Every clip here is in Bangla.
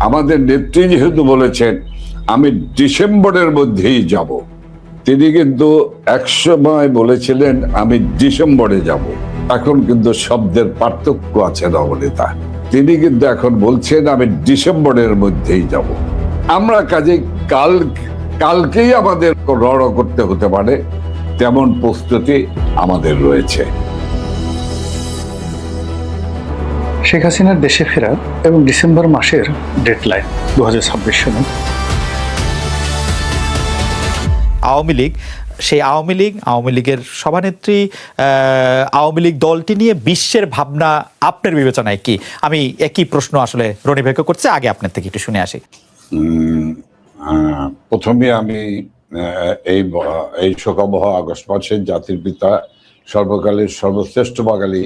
আমাদের নেত্রী যেহেতু বলেছেন আমি ডিসেম্বরের মধ্যেই যাব, তিনি কিন্তু একসময় বলেছিলেন আমি ডিসেম্বরে যাব। এখন কিন্তু শব্দের পার্থক্য আছে নবনীতা। তিনি কিন্তু এখন বলছেন আমি ডিসেম্বরের মধ্যেই যাব। আমরা কাজে কালকেই আমাদের রড় করতে হতে পারে, তেমন প্রস্তুতি আমাদের রয়েছে। শেখ হাসিনার দেশে ফেরা এবং ডিসেম্বর মাসের ডেডলাইন 2026 সালে। আওয়ামী লীগ, সেই আওয়ামী লীগের সভানেত্রী, আওয়ামী লীগ দলটি নিয়ে বিশ্বের ভাবনা আপনার বিবেচনায় কি? আমি একই প্রশ্ন আসলে রনি ভাইকে করছি, আগে আপনার থেকে একটু শুনে আসি। প্রথমে আমি এই শোকাবহ আগস্ট মাসে জাতির পিতা সর্বকালের সর্বশ্রেষ্ঠ বাঙালি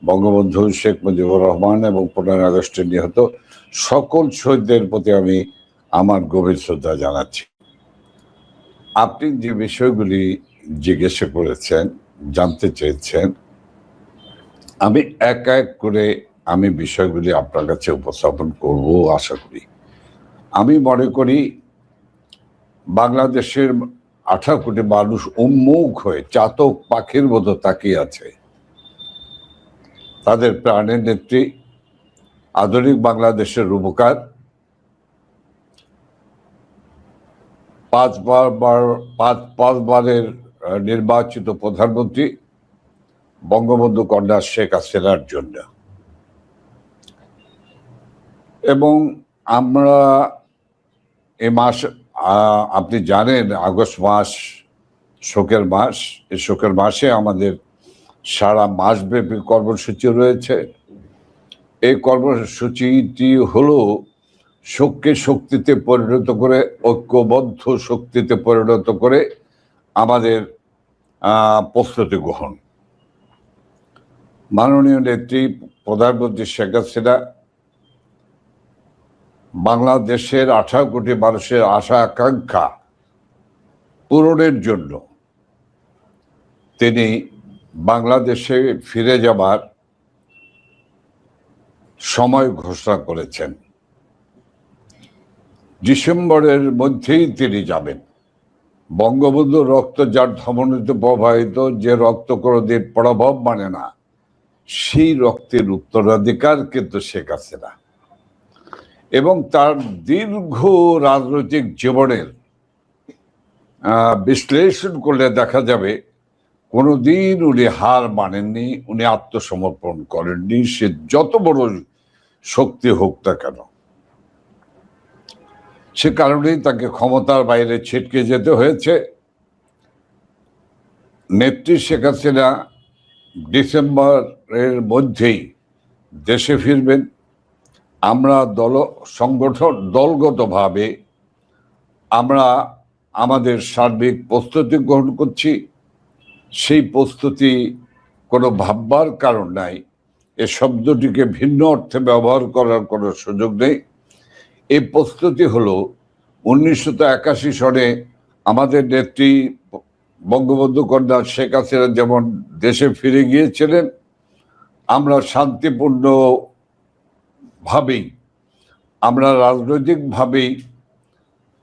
বঙ্গবন্ধু শেখ মুজিবুর রহমান এবং 15 আগস্টে নিহত সকল শহীদদের প্রতি আমি আমার গভীর শ্রদ্ধা জানাচ্ছি। আপনি যে বিষয়গুলি জিজ্ঞাসা করেছেন, জানতে চেয়েছেন, আমি এক এক করে আমি বিষয়গুলি আপনার কাছে উপস্থাপন করব আশা করি। আমি মনে করি বাংলাদেশের 18 কোটি মানুষ উন্মুখ হয়ে চাতক পাখির মতো তাকিয়ে আছে তাদের প্রাণের নেত্রী, আধুনিক বাংলাদেশের রূপকার, 5 বারের নির্বাচিত প্রধানমন্ত্রী বঙ্গবন্ধু কন্যা শেখ হাসিনার জন্য। এবং আমরা এ মাস, আপনি জানেন আগস্ট মাস শোকের মাস। এই শোকের মাসে আমাদের সারা মাসব্যাপী কর্মসূচি রয়েছে। এই কর্মসূচিটি হলো শোককে শক্তিতে পরিণত করে, ঐক্যবদ্ধ শক্তিতে পরিণত করে আমাদের প্রস্তুতি গ্রহণ। মাননীয় নেত্রী প্রধানমন্ত্রী শেখ হাসিনা বাংলাদেশের 18 কোটি মানুষের আশা আকাঙ্ক্ষা পূরণের জন্য তিনি বাংলাদেশে ফিরে যাবার সময় ঘোষণা করেছেন। ডিসেম্বরের মধ্যেই তিনি যাবেন। বঙ্গবন্ধুর রক্ত যার ধমনীতে প্রবাহিত, যে রক্ত কোনোদিন প্রভাব মানে না, সেই রক্তের উত্তরাধিকার কিন্তু শেখ হাসিনা। এবং তার দীর্ঘ রাজনৈতিক জীবনের বিশ্লেষণ করলে দেখা যাবে কোনোদিন উনি হার মানেননি, উনি আত্মসমর্পণ করেননি, সে যত বড় শক্তি হোক না কেন। সে কারণেই তাকে ক্ষমতার বাইরে ছিটকে যেতে হয়েছে। নেত্রী শেখ হাসিনা ডিসেম্বরের মধ্যেই দেশে ফিরবেন। আমরা দলগতভাবে আমরা আমাদের সার্বিক প্রস্তুতি গ্রহণ করছি। সেই প্রস্তুতি কোনো ভাববার কারণ নাই। এ শব্দটিকে ভিন্ন অর্থে ব্যবহার করার কোনো সুযোগ নেই। এই প্রস্তুতি হলো 1981 সনে আমাদের নেত্রী বঙ্গবন্ধু কন্যা শেখ হাসিনা যেমন দেশে ফিরে গিয়েছিলেন, আমরা শান্তিপূর্ণ ভাবেই, আমরা রাজনৈতিকভাবেই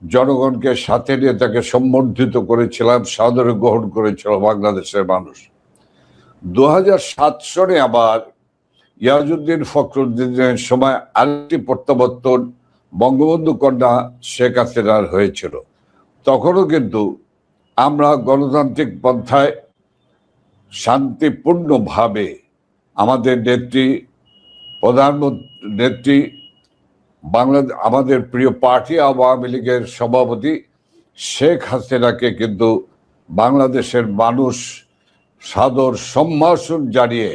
জনগণকে সাথে নিয়ে তাকে সম্বর্ধিত করেছিলাম, সাদরে গ্রহণ করেছিল বাংলাদেশের মানুষ। 2007 সনে আবার ইয়াজউদ্দিন ফখরুদ্দিনের সময় আরেকটি প্রত্যাবর্তন বঙ্গবন্ধু কন্যা শেখ হাসিনার হয়েছিল। তখনও কিন্তু আমরা গণতান্ত্রিক পন্থায় শান্তিপূর্ণভাবে আমাদের নেত্রী, প্রধানমন্ত্রী, আমাদের প্রিয় পার্টি আওয়ামী লীগের সভাপতি শেখ হাসিনাকে কিন্তু বাংলাদেশের মানুষ সাদর সম্ভাষণ জানিয়ে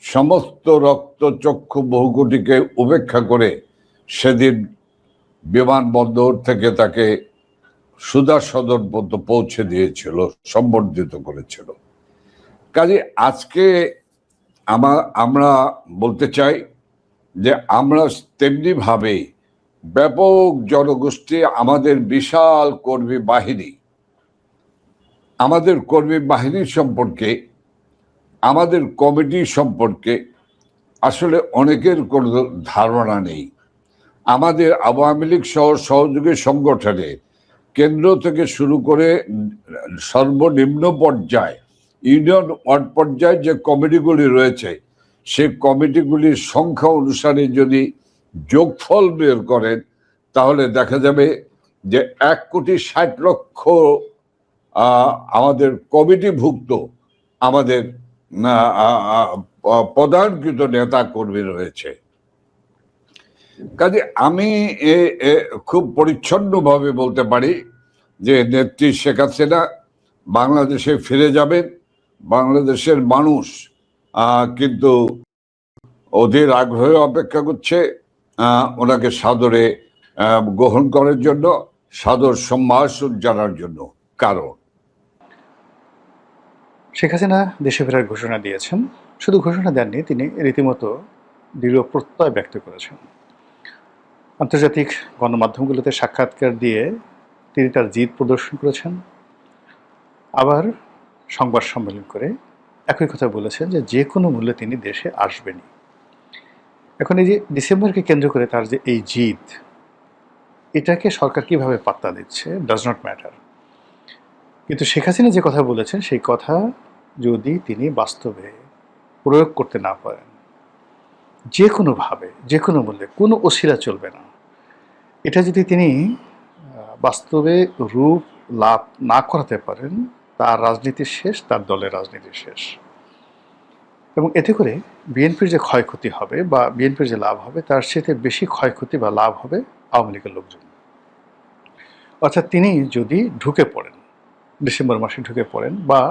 সমস্ত রক্তচক্ষু বহুকোটিকে উপেক্ষা করে সেদিন বিমানবন্দর থেকে তাকে সুধা সদন পর্যন্ত পৌঁছে দিয়েছিল, সম্বর্ধিত করেছিল। কাজে আজকে আমরা বলতে চাই যে আমরা তেমনি ভাবে ব্যাপক জনগোষ্ঠী, আমাদের বিশাল কর্মী বাহিনী, আমাদের কর্মী বাহিনীর সম্পর্কে, আমাদের কমিটি সম্পর্কে আসলে অনেকের কোনো ধারণা নেই। আমাদের আওয়ামী লীগ সহ সহযোগী সংগঠনে কেন্দ্র থেকে শুরু করে সর্বনিম্ন পর্যায়ে ইউনিয়ন ওয়ার্ড পর্যায়ে যে কমিটিগুলি রয়েছে, সেই কমিটিগুলির সংখ্যা অনুসারে যদি যোগফল বের করেন, তাহলে দেখা যাবে যে 1,60,00,000 আমাদের কমিটিভুক্ত আমাদের প্রধানকৃত নেতা কর্মী রয়েছে। কাজে আমি খুব পরিচ্ছন্নভাবে বলতে পারি যে নেত্রী শেখ হাসিনা বাংলাদেশে ফিরে যাবেন। বাংলাদেশের মানুষ কিন্তু অধীর আগ্রহে অপেক্ষা করছে ওনাকে সাদরে গ্রহণ করার জন্য, সাদর সম্ভাষণ জানার জন্য। কারণ শেখ হাসিনা দেশে ফেরার ঘোষণা দিয়েছেন। শুধু ঘোষণা দেননি, তিনি রীতিমতো দৃঢ় প্রত্যয় ব্যক্ত করেছেন। আন্তর্জাতিক গণমাধ্যমগুলোতে সাক্ষাৎকার দিয়ে তিনি তার জিদ প্রদর্শন করেছেন। আবার সংবাদ সম্মেলন করে একই কথা বলেছেন যে যে কোনো মূল্যে তিনি দেশে আসবেনই। এখন এই যে ডিসেম্বরকে কেন্দ্র করে তার যে এই জিদ, এটাকে সরকার কিভাবে পাত্তা দিচ্ছে ডাজ নট ম্যাটার। কিন্তু শেখ হাসিনা যে কথা বলেছেন সেই কথা যদি তিনি বাস্তবে প্রয়োগ করতে না পারেন, যে কোনোভাবে যে কোনো মূল্যে কোনো অশিলা চলবে না, এটা যদি তিনি বাস্তবে রূপ লাভ না করাতে পারেন, তার রাজনীতি শেষ, তার দলের রাজনীতি শেষ। এবং এতে করে বিএনপির যে ক্ষয়ক্ষতি হবে বা বিএনপির যে লাভ হবে, তার সাথে বেশি ক্ষয়ক্ষতি বা লাভ হবে আওয়ামী লীগের লোকজন। অর্থাৎ তিনি যদি ঢুকে পড়েন, ডিসেম্বর মাসে ঢুকে পড়েন বা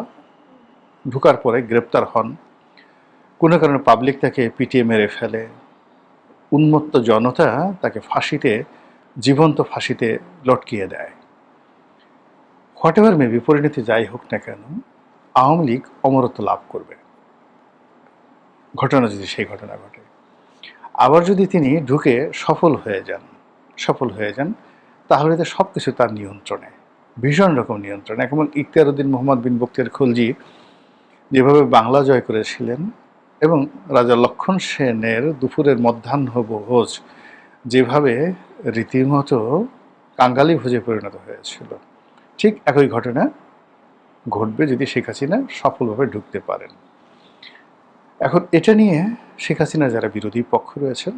ঢুকার পরে গ্রেপ্তার হন, কোনো কারণে পাবলিক তাকে পিটিয়ে মেরে ফেলে, উন্মত্ত জনতা তাকে ফাঁসিতে, জীবন্ত ফাঁসিতে লটকিয়ে দেয়, হোয়াট এভার মেবি, পরিণতি যাই হোক না কেন, আওয়ামী লীগ অমরত্ব লাভ করবে। ঘটনা যদি সেই ঘটনা ঘটে, আবার যদি তিনি ঢুকে সফল হয়ে যান, তাহলে তো সব কিছু তার নিয়ন্ত্রণে, ভীষণ রকম নিয়ন্ত্রণে। এখন ইখতিয়ার উদ্দিন মোহাম্মদ বিন বখতিয়ার খলজি যেভাবে বাংলা জয় করেছিলেন এবং রাজা লক্ষণ সেনের দুপুরের মধ্যাহ্ন ভোজ যেভাবে রীতিমতো কাঙ্গালি ভোজে পরিণত হয়েছিল, ঠিক একই ঘটনা ঘটবে যদি শেখ হাসিনা সফলভাবে ঢুকতে পারেন। এখন এটা নিয়ে শেখ হাসিনা যারা বিরোধী পক্ষ রয়েছেন,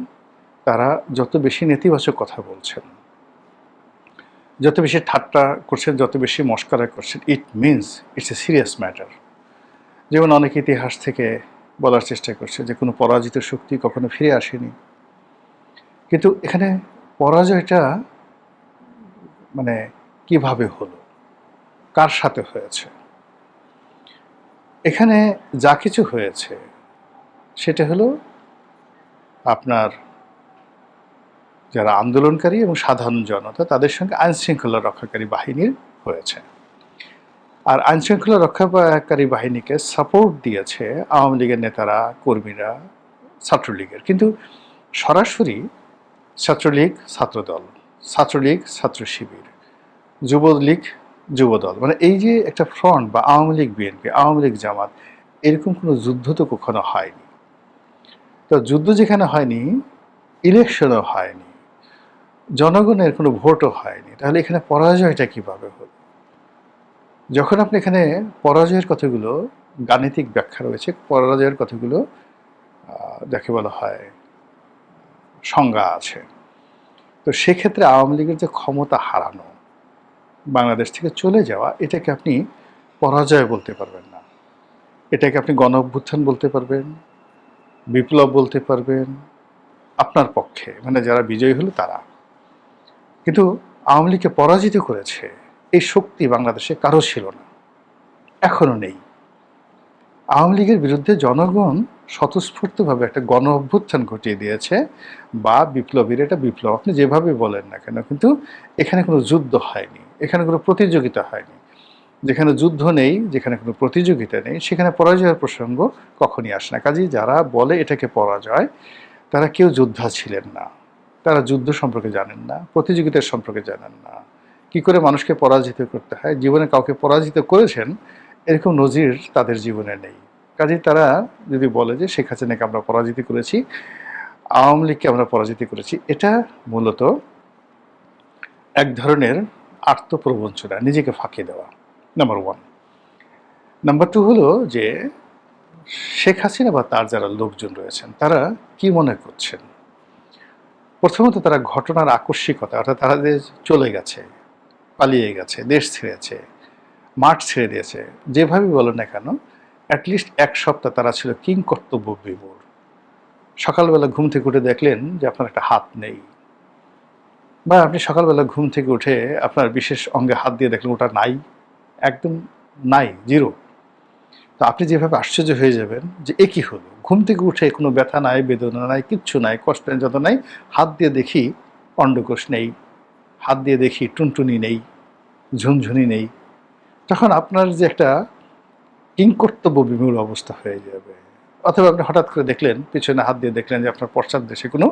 তারা যত বেশি নেতিবাচক কথা বলছেন, যত বেশি ঠাট্টা করছেন, যত বেশি মস্করা করছেন, it means it's a serious matter. যেমন অনেক ইতিহাস থেকে বলার চেষ্টা করছে যে কোনো পরাজিত শক্তি কখনো ফিরে আসেনি। কিন্তু এখানে পরাজয়টা মানে কিভাবে হলো, কার সাথে হয়েছে? এখানে যা কিছু হয়েছে সেটা হলো আপনার যারা আন্দোলনকারী এবং সাধারণ জনতা, তাদের সঙ্গে আইনশৃঙ্খলা রক্ষাকারী বাহিনীর হয়েছে। আর আইনশৃঙ্খলা রক্ষাকারী বাহিনীকে সাপোর্ট দিয়েছে আওয়ামী লীগের নেতারা, কর্মীরা, ছাত্রলীগের। কিন্তু সরাসরি ছাত্রলীগ ছাত্রদল, ছাত্রলীগ ছাত্র শিবির, যুবলীগ যুবদল, মানে এই যে একটা ফ্রন্ট বা আওয়ামী লীগ বিএনপি, আওয়ামী লীগ জামাত, এরকম কোনো যুদ্ধ তো কখনো হয়নি। তো যুদ্ধ যেখানে হয়নি, ইলেকশনও হয়নি, জনগণের কোনো ভোটও হয়নি, তাহলে এখানে পরাজয়টা কিভাবে হলো? যখন আপনি এখানে পরাজয়ের কথাগুলো, গাণিতিক ব্যাখ্যা রয়েছে, পরাজয়ের কথাগুলো যাকে বলা হয় সংজ্ঞা আছে, তো সেক্ষেত্রে আওয়ামী লীগের যে ক্ষমতা হারানো, বাংলাদেশ থেকে চলে যাওয়া, এটাকে আপনি পরাজয় বলতে পারবেন না। এটাকে আপনি গণ অভ্যুত্থান বলতে পারবেন, বিপ্লব বলতে পারবেন আপনার পক্ষে, মানে যারা বিজয়ী হলো তারা। কিন্তু আওয়ামী লীগকে পরাজিত করেছে এই শক্তি বাংলাদেশে কারো ছিল না, এখনো নেই। আওয়ামী লীগের বিরুদ্ধে জনগণ স্বতঃস্ফূর্তভাবে একটা গণ অভ্যুত্থান ঘটিয়ে দিয়েছে, বা বিপ্লবীর এটা বিপ্লব, আপনি যেভাবে বলেন না কেন, কিন্তু এখানে কোনো যুদ্ধ হয়নি, এখানে কোনো প্রতিযোগিতা হয়নি। যেখানে যুদ্ধ নেই, যেখানে কোনো প্রতিযোগিতা নেই, সেখানে পরাজয়ের প্রসঙ্গ কখনই আসে না। কাজেই যারা বলে এটাকে পরাজয়, তারা কেউ যোদ্ধা ছিলেন না, তারা যুদ্ধ সম্পর্কে জানেন না, প্রতিযোগিতার সম্পর্কে জানেন না, কি করে মানুষকে পরাজিত করতে হয়। জীবনে কাউকে পরাজিত করেছেন এরকম নজির তাদের জীবনে নেই। কাজেই তারা যদি বলে যে শেখ হাসিনাকে আমরা পরাজিত করেছি, আওয়ামী লীগকে আমরা পরাজিত করেছি, এটা মূলত এক ধরনের আত্মপ্রবঞ্চনা, নিজেকে ফাঁকি দেওয়া, নাম্বার ওয়ান। নাম্বার টু হলো যে শেখ হাসিনা বা তার যারা লোকজন রয়েছেন তারা কি মনে করছেন। প্রথমত তারা ঘটনার আকস্মিকতা, অর্থাৎ তারা যে চলে গেছে, পালিয়ে গেছে, দেশ ছেড়েছে, মাঠ ছেড়ে দিয়েছে, যেভাবে বলো না কেন, অ্যাটলিস্ট এক সপ্তাহ তারা ছিল কিং কর্তব্য বিমূঢ়। সকালবেলা ঘুম থেকে উঠে দেখলেন যে আপনার একটা হাত নেই, বা আপনি সকালবেলা ঘুম থেকে উঠে আপনার বিশেষ অঙ্গে হাত দিয়ে দেখলেন ওটা নাই, একদম নাই, জিরো। তো আপনি যেভাবে আশ্চর্য হয়ে যাবেন যে এ কি হলো, ঘুম থেকে উঠে কোনো ব্যথা নাই, বেদনা নাই, কিচ্ছু নাই, কষ্টের যত নাই, হাত দিয়ে দেখি অন্ডকোষ নেই, হাত দিয়ে দেখি টুনটুনি নেই, ঝুনঝুনি নেই, তখন আপনার যে একটা কিংকর্তব্য বিমূঢ় অবস্থা হয়ে যাবে। অথবা আপনি হঠাৎ করে দেখলেন, পিছনে হাত দিয়ে দেখলেন যে আপনার পশ্চাৎ দেশে কোনো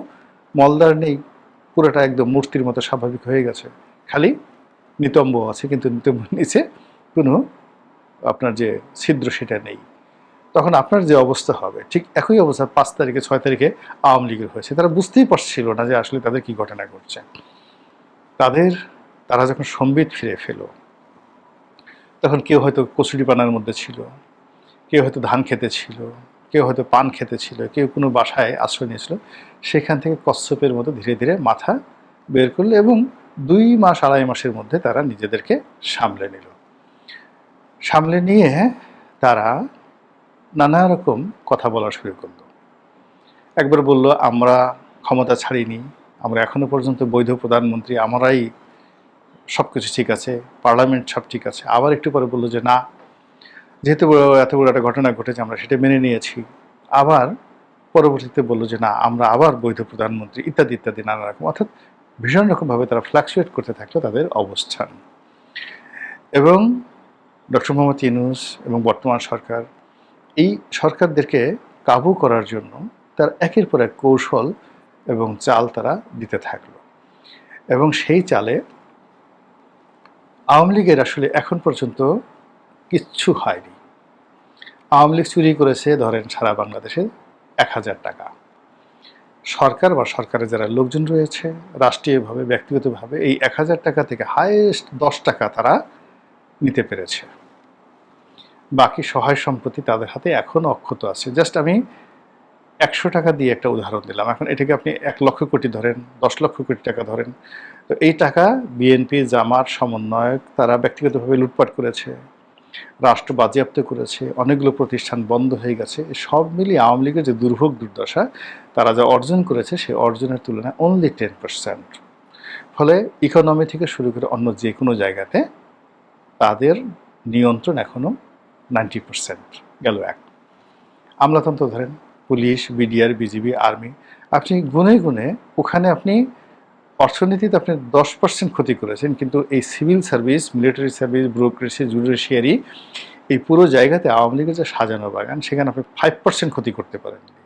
মলদার নেই, পুরোটা একদম মূর্তির মতো স্বাভাবিক হয়ে গেছে, খালি নিতম্ব আছে, কিন্তু নিতম্ব নিচে কোনো আপনার যে ছিদ্র সেটা নেই। তখন আপনার যে অবস্থা হবে ঠিক একই অবস্থা 5 তারিখে 6 তারিখে আওয়ামী লীগের হয়েছে। তারা বুঝতেই পারছিল না যে আসলে তাদের কি ঘটনা ঘটছে। তারা যখন সম্বিত ফিরে পেল, তখন কেউ হয়তো কচুরিপানার মধ্যে ছিল, কেউ হয়তো ধান খেতে ছিল, কেউ হয়তো পান খেতে ছিল, কেউ কোনো বাসায় আশ্রয় নিয়েছিল। সেখান থেকে কচ্ছপের মতো ধীরে ধীরে মাথা বের করলো এবং 2 মাস 2.5 মাসের মধ্যে তারা নিজেদেরকে সামলে নিল। সামলে নিয়ে তারা নানা রকম কথা বলা শুরু করলো। একবার বলল আমরা ক্ষমতা ছাড়িনি, আমরা এখনো পর্যন্ত বৈধ প্রধানমন্ত্রী, আমরাই সব কিছু ঠিক আছে, পার্লামেন্ট সব ঠিক আছে। আবার একটু পরে বললো যে না, যেহেতু এত বড় একটা ঘটনা ঘটেছে আমরা সেটা মেনে নিয়েছি। আবার পরবর্তীতে বললো যে না, আমরা আবার বৈধ প্রধানমন্ত্রী, ইত্যাদি ইত্যাদি নানা রকম। অর্থাৎ ভীষণ রকমভাবে তারা ফ্লাকচুয়েট করতে থাকলো তাদের অবস্থান। এবং ডক্টর মোহাম্মদ ইউনূস এবং বর্তমান সরকার এই সরকারদেরকে কাবু করার জন্য তার একের পর এক কৌশল এবং চাল তারা দিতে থাকলো। এবং সেই চালে আওয়ামী লীগের আসলে এখন পর্যন্ত কিচ্ছু হয়নি। আওয়ামী লীগ চুরি করেছে ধরেন সারা বাংলাদেশে 1000 টাকা। সরকার বা সরকারের যারা লোকজন রয়েছে রাষ্ট্রীয়ভাবে ব্যক্তিগতভাবে এই 1000 টাকা থেকে হাইয়েস্ট 10 টাকা তারা নিতে পেরেছে। বাকি সহায় সম্পত্তি তাদের হাতে এখনও অক্ষত আছে। জাস্ট আমি 100 টাকা দিয়ে একটা উদাহরণ দিলাম। এখন এটাকে আপনি 1 লক্ষ কোটি ধরেন, 10 লক্ষ কোটি টাকা ধরেন। তো এই টাকা বিএনপি, জামাত, সমন্বয়ক তারা ব্যক্তিগতভাবে লুটপাট করেছে, রাষ্ট্র বাজেয়াপ্ত করেছে, অনেকগুলো প্রতিষ্ঠান বন্ধ হয়ে গেছে। সব মিলিয়ে আওয়ামী লীগের যে দুর্ভোগ দুর্দশা, তারা যা অর্জন করেছে সেই অর্জনের তুলনায় অনলি 10%। ফলে ইকোনমি থেকে শুরু করে অন্য যে কোনো জায়গাতে তাদের নিয়ন্ত্রণ এখনও 90% গেল। এক আমলাতন্ত্র ধরেন, পুলিশ, বিডিআর, বিজিবি, আর্মি, আপনি গুনে গুনে ওখানে আপনি অর্থনীতিতে আপনি 10% ক্ষতি করেছেন, কিন্তু এই civil service, military service, bureaucracy, judiciary, এই পুরো জায়গাতে আওয়ামী লীগের যে সাজানো বাগান সেখানে আপনি 5% ক্ষতি করতে পারেননি।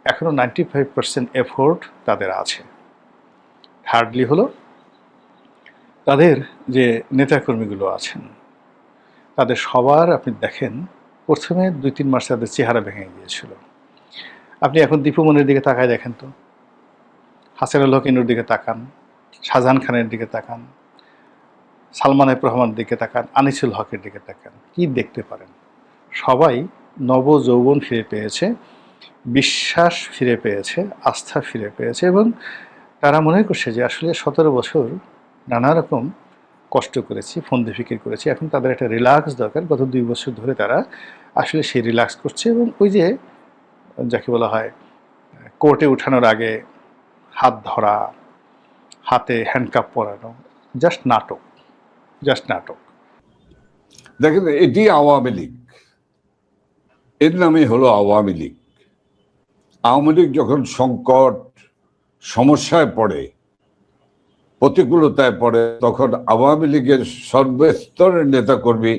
এখনও 95% এফোর্ট তাদের আছে। থার্ডলি হলো তাদের যে নেতাকর্মীগুলো আছেন তাদের সবার আপনি দেখেন প্রথমে 2-3 মাস তাদের চেহারা ভেঙে গিয়েছিল। আপনি এখন দীপুমনির দিকে তাকায় দেখেন তো, হাসানুল হক ইনুর দিকে তাকান, শাহজাহান খানের দিকে তাকান, সালমান এফ রহমানের দিকে তাকান, আনিসুল হকের দিকে তাকান, কি দেখতে পারেন? সবাই নব যৌবন ফিরে পেয়েছে, বিশ্বাস ফিরে পেয়েছে, আস্থা ফিরে পেয়েছে এবং তারা মনে করছে যে আসলে 17 বছর নানা রকম কষ্ট করেছি, ফন্দি ফিকির করেছি, এখন তাদের একটা রিল্যাক্স দরকার। গত 2 বছর ধরে তারা আসলে সেই রিল্যাক্স করছে এবং ওই যে যাকে বলা হয় কোর্টে উঠানোর আগে হাত ধরা, হাতে হ্যান্ডকাপ পরানো, জাস্ট নাটক, জাস্ট নাটক। দেখেন, এটি আওয়ামী লীগ, এর নামে হলো আওয়ামী লীগ। আওয়ামী লীগ যখন সংকট সমস্যায় পড়ে, প্রতিকূলতায় পড়ে, তখন আওয়ামী লীগের সর্বস্তরের নেতাকর্মী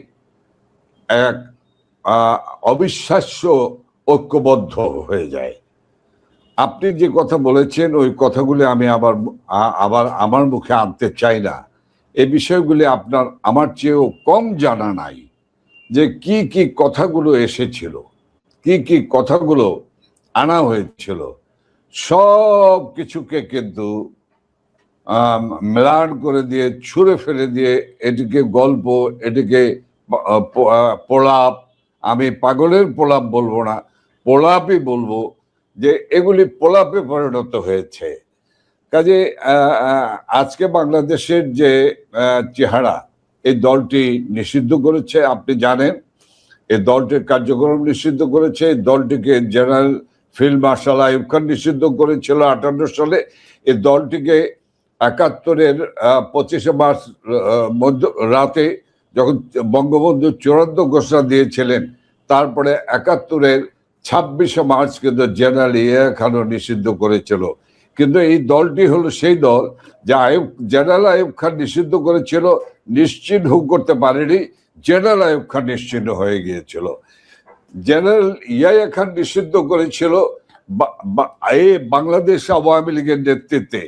এক অবিশ্বাস্য ঐক্যবদ্ধ হয়ে যায়। আপনি যে কথা বলেছেন ওই কথাগুলি আমি আবার আমার মুখে আনতে চাই না। এই বিষয়গুলি আপনার আমার চেয়েও কম জানা নাই যে কি কি কথাগুলো এসেছিল, কি কি কথাগুলো আনা হয়েছিল। সব কিছুকে কিন্তু ম্লান করে দিয়ে, ছুঁড়ে ফেলে দিয়ে, এটিকে গল্প, এটিকে প্রলাপ, আমি পাগলের প্রলাপ বলবো না, প্রলাপই বলবো, যে এগুলি প্রলাপে পরিণত হয়েছে। কাজে আজকে বাংলাদেশের যে চেহারা, এই দলটি নিষিদ্ধ করেছে, আপনি জানেন। এই দলটির কার্যক্রম নিষিদ্ধ করেছে। এই দলটিকে general field marshal Ayub Khan নিষিদ্ধ করেছিল 58 সালে। এই দলটিকে 71-এর 25শে মার্চ রাতে যখন বঙ্গবন্ধু চূড়ান্ত ঘোষণা দিয়েছিলেন, তারপরে 71-এর 26শে মার্চ কিন্তু জেনারেল ইয়াহিয়া খানও নিষিদ্ধ করেছিল। কিন্তু এই দলটি হলো সেই দল যা জেনারেল আইয়ুব খান নিষিদ্ধ করেছিল, নিশ্চিহ্ন করতে পারেনি। জেনারেল আইয়ুব খান নিশ্চিহ্ন হয়ে গিয়েছিল। জেনারেল ইয়াহিয়া খান নিষিদ্ধ করেছিল এই বাংলাদেশ আওয়ামী লীগের নেতৃত্বে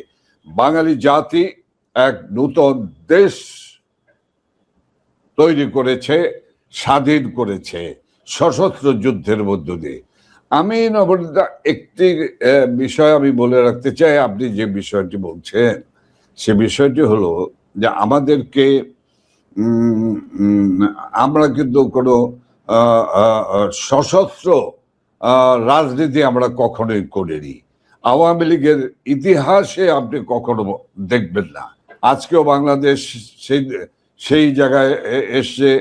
বাঙালি জাতি এক নূতন দেশ তৈরি করেছে, স্বাধীন করেছে সশস্ত্র যুদ্ধের মধ্য দিয়ে। আমি নবনীতা একটি বিষয় আমি বলে রাখতে চাই। আপনি যে বিষয়টি বলছেন সে বিষয়টি হলো যে আমাদেরকে আমরা কিন্তু কোনো সশস্ত্র রাজনীতি আমরা কখনোই করিনি। আওয়ামী লীগের ইতিহাসে আপনি কখনো দেখবেন না। আজকেও বাংলাদেশ সেই জায়গায় এসে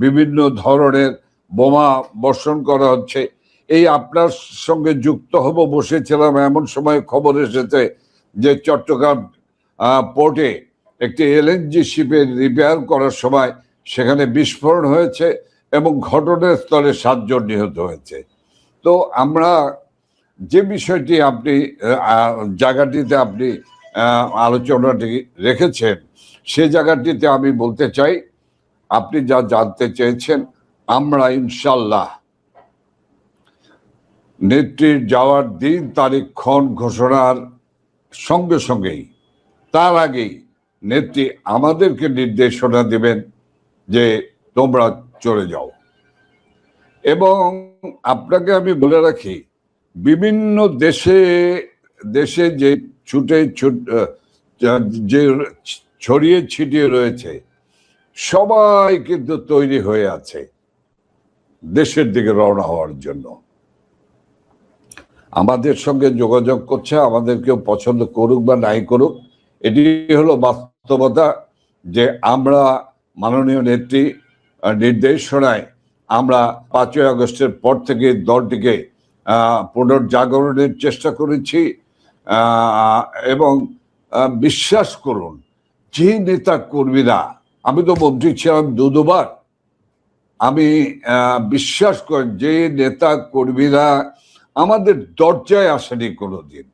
বিভিন্ন ধরনের বোমা বর্ষণ করা হচ্ছে। এই আপনার সঙ্গে যুক্ত হব বসেছিলাম, এমন সময় খবর এসেছে যে চট্টগ্রাম পোর্টে একটি এলএনজি শিপের রিপেয়ার করার সময় সেখানে বিস্ফোরণ হয়েছে এবং ঘটনাস্থলে 7 জন নিহত হয়েছে। তো আমরা যে বিষয়টি আপনি জায়গাটিতে আপনি আলোচনাটি রেখেছেন, সে জায়গাটিতে আমি বলতে চাই, আপনি যা জানতে চেয়েছেন, আমরা ইনশাল্লাহ নেত্রীর যাওয়ার দিন, তারিখ, ক্ষণ ঘোষণার সঙ্গে সঙ্গেই, তার আগেই নেত্রী আমাদেরকে নির্দেশনা দেবেন যে তোমরা চলে যাও। এবং আপনাকে আমি বলে রাখি, বিভিন্ন দেশে যে যে ছড়িয়ে ছিটিয়ে রয়েছে, সবাই কিন্তু তৈরি হয়ে আছে দেশের দিকে রওনা হওয়ার জন্য। আমাদের সঙ্গে যোগাযোগ করছে, আমাদের কেউ পছন্দ করুক বা নাই করুক, এটি হলো বাস্তবতা যে আমরা মাননীয় নেত্রী নির্দেশনায় আমরা 5ই আগস্টের পর থেকে দলটিকে পুনর্জাগরণের চেষ্টা করেছি। এবং বিশ্বাস করুন, যে নেতা কর্মীরা, আমি তো মন্ত্রী ছিলাম দুবার, আমি বিশ্বাস করি যে নেতা কর্মীরা আমাদের দরজায় আসেনি কোনোদিন,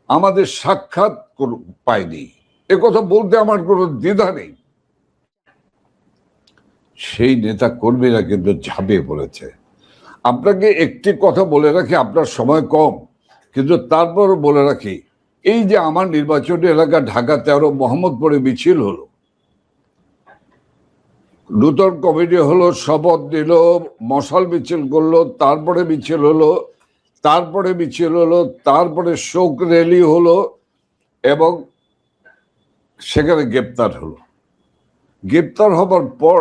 আমাদের সাক্ষাৎ পায়নি, এ কথা বলতে আমার কোনো দ্বিধা নেই, সেই নেতা কর্মীরা কিন্তু ঝাঁপিয়ে পড়েছে। আপনাকে একটি কথা বলে রাখি, আপনার সময় কম, কিন্তু তারপর বলে রাখি, এই যে আমার নির্বাচনী এলাকা ঢাকা 13 মোহাম্মদপুরে মিছিল হলো, নূতন কমিটি হলো, শপথ নিল, মশাল মিছিল করলো, তারপরে মিছিল হলো, তারপরে শোক র্যালি হলো এবং সেখানে গ্রেপ্তার হলো। গ্রেপ্তার হবার পর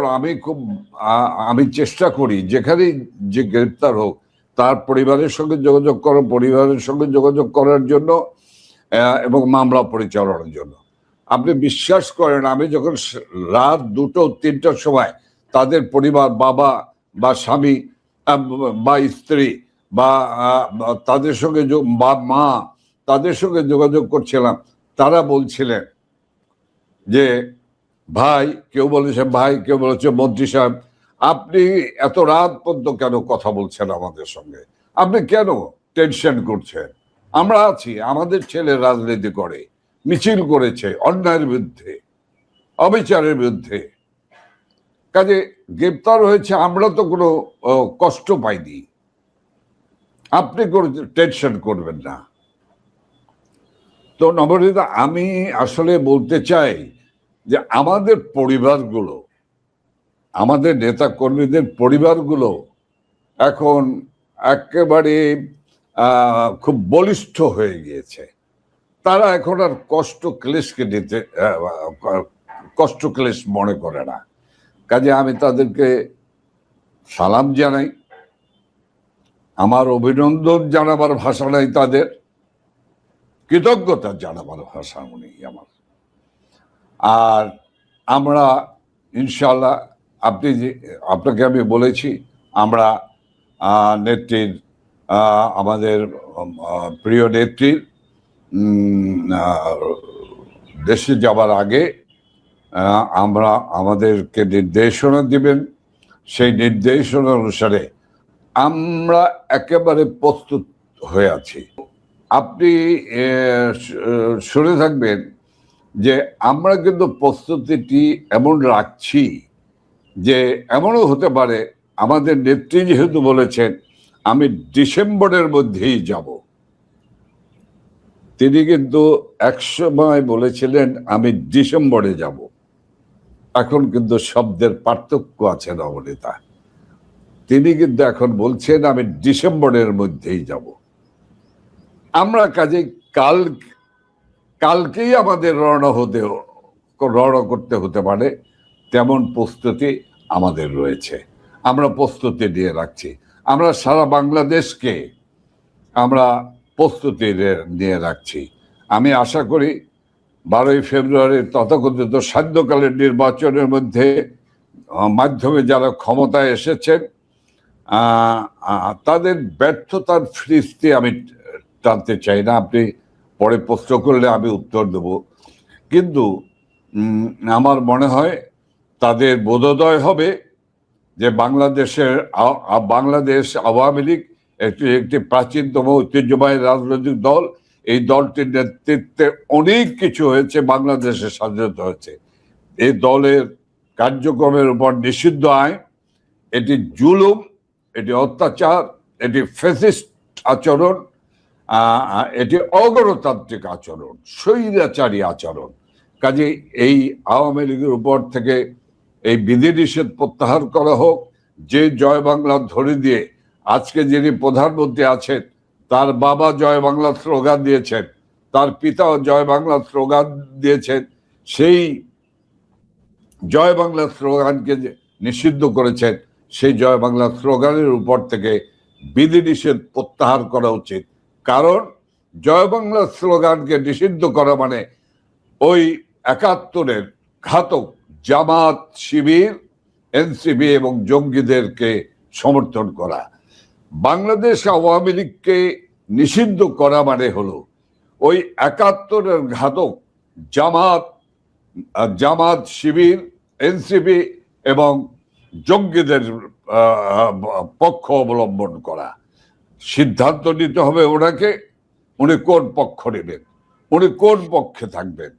আমি চেষ্টা করি যেখানেই যে গ্রেপ্তার হোক তার পরিবারের সঙ্গে যোগাযোগ করার জন্য এবং মামলা পরিচালনার জন্য। আপনি বিশ্বাস করেন, আমি যখন রাত 2-3টার সময় তাদের পরিবার, বাবা বা স্বামী বা স্ত্রী বা তাদের সঙ্গে বা মা, তাদের সঙ্গে যোগাযোগ করছিলাম, তারা বলছিলেন যে ভাই, কেউ বলেছে ভাই, কেউ বলেছে মন্ত্রী সাহেব, আপনি এত রাত পর্যন্ত কেন কথা বলছেন আমাদের সঙ্গে, আপনি কেন টেনশন করছেন? আমরা আছি, আমাদের ছেলে রাজনীতি করে, মিছিল করেছে অন্যায়ের বিরুদ্ধে, অবিচারের বিরুদ্ধে, কাজে গ্রেপ্তার হয়েছে, আমরা তো কোনো কষ্ট পাইনি, আপনি কোনো টেনশন করবেন না। তো নবনীতা, আমি আসলে বলতে চাই যে আমাদের পরিবারগুলো, আমাদের নেতা কর্মীদের পরিবারগুলো এখন একেবারে খুব বলিষ্ঠ হয়ে গিয়েছে। তারা এখন আর কষ্ট ক্লেশ মনে করে না। কাজে আমি তাদেরকে সালাম জানাই, আমার অভিনন্দন জানাবার ভাষা নাই, তাদের কৃতজ্ঞতা জানাবার ভাষা নেই আমার। আর আমরা ইনশাল্লাহ, আপনাকে আমি বলেছি, আমরা নেত্রীর, আমাদের প্রিয় নেত্রীর দেশে যাবার আগে আমরা আমাদেরকে নির্দেশনা দিবেন, সেই নির্দেশনা অনুসারে আমরা একেবারে প্রস্তুত হয়ে আছি। আপনি শুনে থাকবেন যে আমরা কিন্তু প্রস্তুতিটি এমন রাখছি যে এমনও হতে পারে, আমাদের নেত্রী যেহেতু বলেছেন আমি ডিসেম্বরের মধ্যেই যাব, তিনি কিন্তু একসময় বলেছিলেন আমি ডিসেম্বরে যাব। এখন কিন্তু শব্দের পার্থক্য আছে নবনীতা। তিনি কিন্তু এখন বলছেন আমি ডিসেম্বরের মধ্যেই যাব। আমরা কাজেই কালকেই আমাদের রওনা করতে হতে পারে, তেমন প্রস্তুতি আমাদের রয়েছে। আমরা প্রস্তুতি নিয়ে রাখছি। আমরা সারা বাংলাদেশকে আমরা প্রস্তুতি নিয়ে রাখছি। আমি আশা করি 12ই ফেব্রুয়ারির তথাকথিত সান্ধ্যকালের নির্বাচনের মাধ্যমে যারা ক্ষমতায় এসেছেন তাদের ব্যর্থতার ফিরিস্তি আমি টানতে চাই না। আপনি পরে প্রশ্ন করলে আমি উত্তর দেব, কিন্তু আমার মনে হয় তাদের বোধোদয় হবে যে বাংলাদেশ আওয়ামী লীগ একটি প্রাচীনতম ঐতিহ্যবাহী রাজনৈতিক দল। এই দলটির নেতৃত্বে অনেক কিছু হয়েছে, বাংলাদেশের স্বাধীনতা হয়েছে। এই দলের কার্যক্রমের উপর নিষিদ্ধ আইন, এটি জুলুম, এটি অত্যাচার, এটি ফ্যাসিস্ট আচরণ, এটি অগণতান্ত্রিক আচরণ, স্বৈরাচারী আচরণ। কাজে এই আওয়ামী লীগের উপর থেকে এই বিধিনিষেধ প্রত্যাহার করা হোক। যে জয় বাংলা ধরে দিয়ে আজকে যিনি প্রধানমন্ত্রী আছেন, তার বাবা জয় বাংলা স্লোগান দিয়েছেন, তার পিতাও জয় বাংলা স্লোগান দিয়েছেন। সেই জয় বাংলা স্লোগানকে নিষিদ্ধ করেছেন, সেই জয় বাংলা স্লোগানের উপর থেকে বিধিনিষেধ প্রত্যাহার করা উচিত। কারণ জয় বাংলা স্লোগানকে নিষিদ্ধ করা মানে ওই 71-এর ঘাতক জামাত, শিবির, এনসিপি এবং জঙ্গিদেরকে সমর্থন করা। বাংলাদেশ আওয়ামী লীগকে নিষিদ্ধ করা মানে হলো ওই 71-এর ঘাতক জামাত, শিবির, এনসিপি এবং জঙ্গিদের পক্ষ অবলম্বন করা। সিদ্ধান্ত নিতে হবে ওনাকে, উনি কোন পক্ষ নেবেন, উনি কোন পক্ষে থাকবেন।